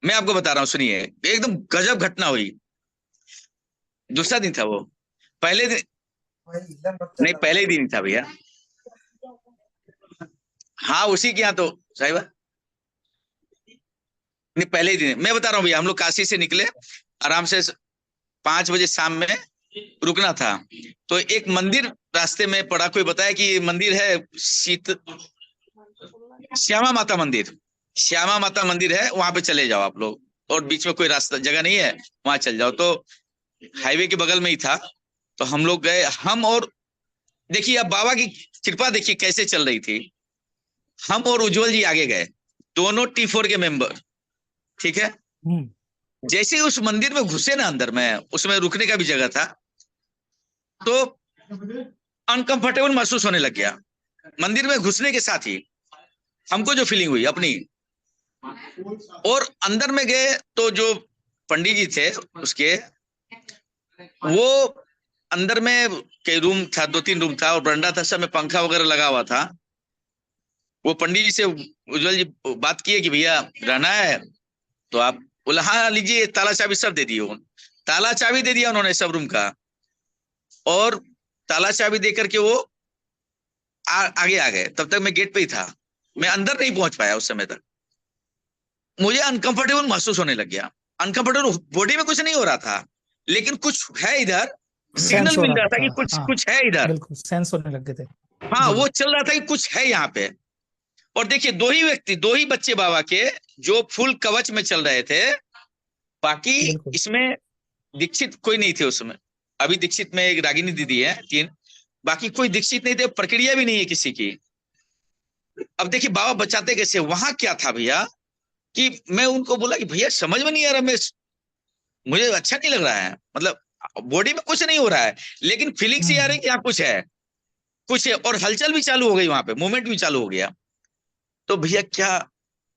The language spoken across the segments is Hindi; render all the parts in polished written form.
मैं आपको बता रहा हूँ, सुनिए। एकदम गजब घटना हुई। दूसरा दिन था वो। पहले दिन नहीं, पहले ही दिन था भैया। हाँ, उसी के यहाँ तो साहिबा। नहीं, पहले ही दिन मैं बता रहा हूँ भैया। हम लोग काशी से निकले आराम से 5 बजे शाम में। रुकना था तो एक मंदिर रास्ते में पड़ा। कोई बताया कि ये मंदिर है श्यामा माता मंदिर। श्यामा माता मंदिर है, वहां पे चले जाओ आप लोग। और बीच में कोई रास्ता जगह नहीं है, वहां चल जाओ। तो हाईवे के बगल में ही था। तो हम लोग गए, हम और देखिए अब बाबा की कृपा देखिए कैसे चल रही थी। हम और उज्जवल जी आगे गए, दोनों T4 के मेंबर। ठीक है। हम्म। जैसे ही उस मंदिर में घुसे ना, अंदर में उसमें रुकने का भी जगह था, तो अनकंफर्टेबल महसूस होने लग गया। मंदिर में घुसने के साथ ही हमको जो फीलिंग हुई अपनी। और अंदर में गए तो जो पंडित जी थे उसके, वो अंदर में कई रूम था, 2-3 रूम था और बरंडा था, सब में पंखा वगैरह लगा हुआ था। वो पंडित जी से उज्जवल जी बात किए कि भैया रहना है तो आप। बोला हाँ लीजिए, ताला चाबी सब दे दिए। ताला चाबी दे दिया उन्होंने सब रूम का। और ताला चाबी दे करके वो आगे आ गए। तब तक मैं गेट पे ही था, मैं अंदर नहीं पहुंच पाया उस समय तक। मुझे अनकंफर्टेबल महसूस होने लग गया। अनकंफर्टेबल बॉडी में कुछ नहीं हो रहा था, लेकिन कुछ है इधर। सेंस सिग्नल हो मिल रहा रहा था था, कि कुछ हाँ। कुछ है इधर। बिल्कुल सेंस होने लग गए थे। हाँ, जी वो जी। चल रहा था कि कुछ है यहाँ पे। और देखिए, दो ही व्यक्ति, दो ही बच्चे बाबा के जो फुल कवच में चल रहे थे। बाकी बिल्कुल। इसमें दीक्षित कोई नहीं थे उसमें। अभी दीक्षित में एक रागिनी दीदी है, 3। बाकी कोई दीक्षित नहीं थे, प्रक्रिया भी नहीं है किसी की। अब देखिए बाबा बचाते कैसे। वहां क्या था भैया कि मैं उनको बोला कि भैया समझ में नहीं आ रहा, मैं मुझे अच्छा नहीं लग रहा है। मतलब बॉडी में कुछ नहीं हो रहा है, लेकिन फीलिंग से आ रही है कि हाँ कुछ है, कुछ है। और हलचल भी चालू हो गई वहां पे, मूवमेंट भी चालू हो गया। तो भैया क्या,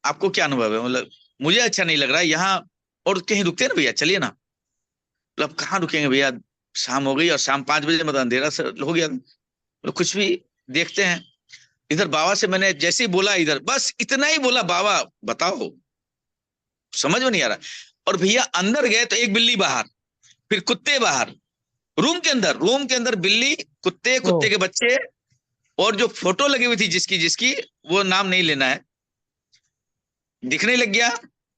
आपको क्या अनुभव है? मतलब मुझे अच्छा नहीं लग रहा है यहाँ। और कहीं रुकते हैं ना भैया, चलिए ना। मतलब कहाँ रुकेंगे भैया, शाम हो गई और शाम 5 बजे मतलब अंधेरा से हो गया। तो कुछ भी देखते हैं। इधर बाबा से मैंने जैसे ही बोला, इधर बस इतना ही बोला, बाबा बताओ, समझ में नहीं आ रहा। और भैया अंदर गए तो एक बिल्ली बाहर, फिर कुत्ते बाहर। रूम के अंदर बिल्ली, कुत्ते, ओ। कुत्ते के बच्चे। और जो फोटो लगी हुई थी जिसकी जिसकी, वो नाम नहीं लेना है, दिखने लग गया।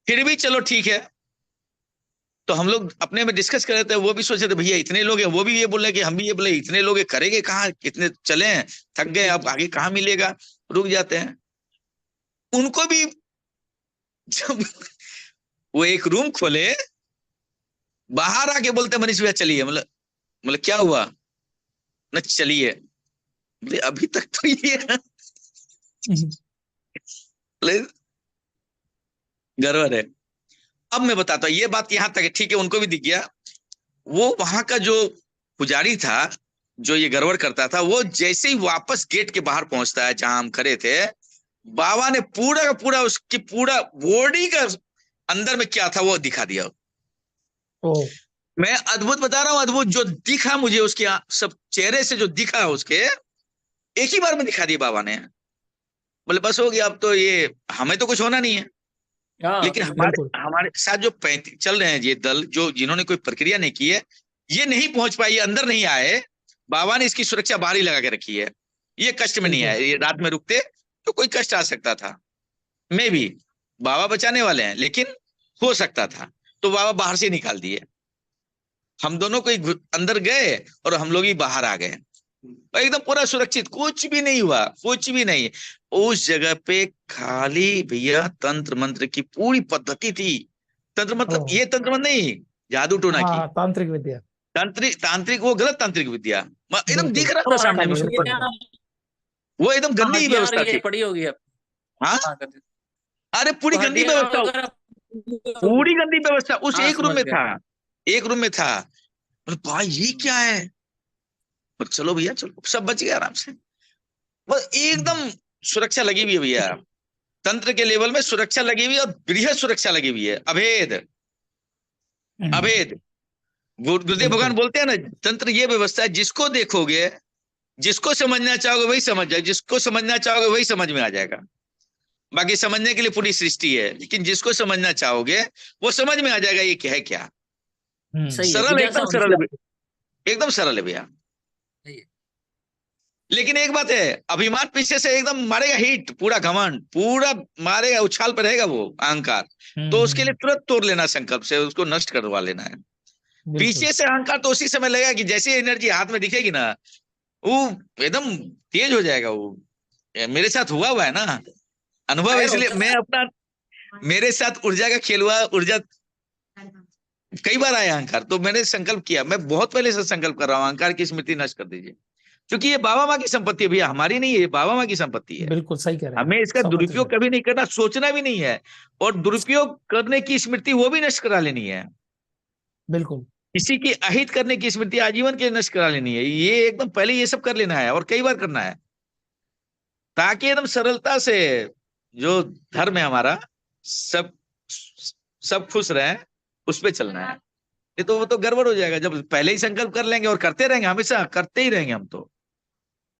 फिर भी चलो ठीक है। तो हम लोग अपने में डिस्कस कर रहे थे, वो भी सोच रहे थे भैया इतने लोग हैं, वो भी ये बोल रहे कि हम भी ये बोले इतने लोग हैं, करेंगे कहाँ, कितने चले हैं, थक गए, अब आगे कहाँ मिलेगा, रुक जाते हैं। उनको भी जब वो एक रूम खोले, बाहर आके बोलते मनीष भैया चलिए। मतलब क्या हुआ न, चलिए। बोले अभी तक तो ये हम्म। बोले, गड़बड़ है। अब मैं बताता हूँ, ये बात यहाँ तक है, ठीक है, उनको भी दिख गया। वो वहां का जो पुजारी था, जो ये गड़बड़ करता था, वो जैसे ही वापस गेट के बाहर पहुंचता है जहां हम खड़े थे, बाबा ने पूरा का पूरा उसकी पूरा बॉडी का अंदर में क्या था वो दिखा दिया। ओ। मैं अद्भुत बता रहा हूँ, अद्भुत जो दिखा मुझे उसके सब चेहरे से जो दिखा उसके, एक ही बार में दिखा दिया बाबा ने। बोले बस हो गया, अब तो ये हमें तो कुछ होना नहीं है। हाँ लेकिन हमारे बिल्कुल। हमारे साथ जो 35 चल रहे हैं ये दल, जो जिन्होंने कोई प्रक्रिया नहीं की है, ये नहीं पहुंच पाई, ये अंदर नहीं आए। बाबा ने इसकी सुरक्षा बाहर ही लगा के रखी है। ये कष्ट में नहीं बिल्कुल। आए। ये रात में रुकते तो कोई कष्ट आ सकता था। मैं भी, बाबा बचाने वाले हैं, लेकिन हो सकता था। तो बाबा बाहर से निकाल दिए। हम दोनों को अंदर गए और हम लोग ही बाहर आ गए। एकदम पूरा सुरक्षित, कुछ भी नहीं हुआ, कुछ भी नहीं। उस जगह पे खाली भैया तंत्र मंत्र की पूरी पद्धति थी। तंत्र ओ। मतलब ये तंत्र मंत्र नहीं, जादू टोना हाँ की। हाँ, तांत्रिक विद्या। तांत्रिक तांत्रिक, वो गलत तांत्रिक विद्या। एकदम बिल्कुल। दिख रहा था और सामने में। कलुषित हड्डियां। विद्या। वो एकदम हाँ, गंदी हड्डियां व्यवस्था ये थी। पड़ी होगी अब। हाँ, हाँ कर दी। अरे पूरी तो गंदी हड्डियां व्यवस्था, वगैरह पूरी गंदी व्यवस्था उस हाँ एक रूम समझ में गया। था। एक रूम में था। बोले, भाई ये क्या है? बोले, चलो भैया चलो, सब बच गए आराम से। बस हम्म। एकदम सुरक्षा लगी हुई है भैया। तंत्र के लेवल में सुरक्षा लगी हुई है, और बृहद सुरक्षा लगी हुई है, अभेद। हम्म। अभेद। गुरुदेव भगवान बिल्कुल। बोलते हैं ना, तंत्र ये व्यवस्था है, जिसको देखोगे, जिसको समझना चाहोगे वही समझ जाए, जिसको समझना चाहोगे वही समझ में आ जाएगा। बाकी समझने के लिए पूरी सृष्टि है, लेकिन जिसको समझना चाहोगे वो समझ में आ जाएगा ये क्या है क्या। सही है, सरल, जिज्ञासा एकदम होनी सरल है, चाहिए। एकदम सरल है भैया। सही है। लेकिन एक बात है, अभिमान पीछे से एकदम मारेगा हिट, पूरा घमंड पूरा मारेगा, उछाल पर रहेगा वो अहंकार। तो उसके लिए तुरंत तोड़ लेना, संकल्प से उसको नष्ट करवा लेना है। बिल्कुल पीछे से अहंकार तो उसी समय लगेगा कि जैसे एनर्जी हाथ में दिखेगी ना, वो एकदम तेज हो जाएगा वो। मेरे साथ हुआ है ना अनुभव, फायर इसलिए होता मैं है। अपना, मेरे साथ ऊर्जा का खेल हुआ, ऊर्जा कई बार आया अहंकार, तो मैंने संकल्प किया, मैं बहुत पहले से संकल्प कर रहा हूँ, अहंकार की स्मृति नष्ट कर दीजिए, क्योंकि ये बाबा माँ की संपत्ति है भैया, हमारी नहीं है, ये बाबा माँ की संपत्ति है। बिल्कुल सही कह रहे हैं हमें इसका 100%। दुरुपयोग कभी नहीं करना, सोचना भी नहीं है, और दुरुपयोग करने की स्मृति वो भी नष्ट करा लेनी है। बिल्कुल किसी की अहित करने की स्मृति आजीवन के लिए नष्ट करा लेनी है, ये एकदम पहले ये सब कर लेना है, और कई बार करना है, ताकि एकदम सरलता से जो धर्म है हमारा, सब सब खुश रहे, उस पे चलना है। ये तो वो तो गड़बड़ हो जाएगा जब पहले ही संकल्प कर लेंगे और करते रहेंगे, हमेशा करते ही रहेंगे हम तो।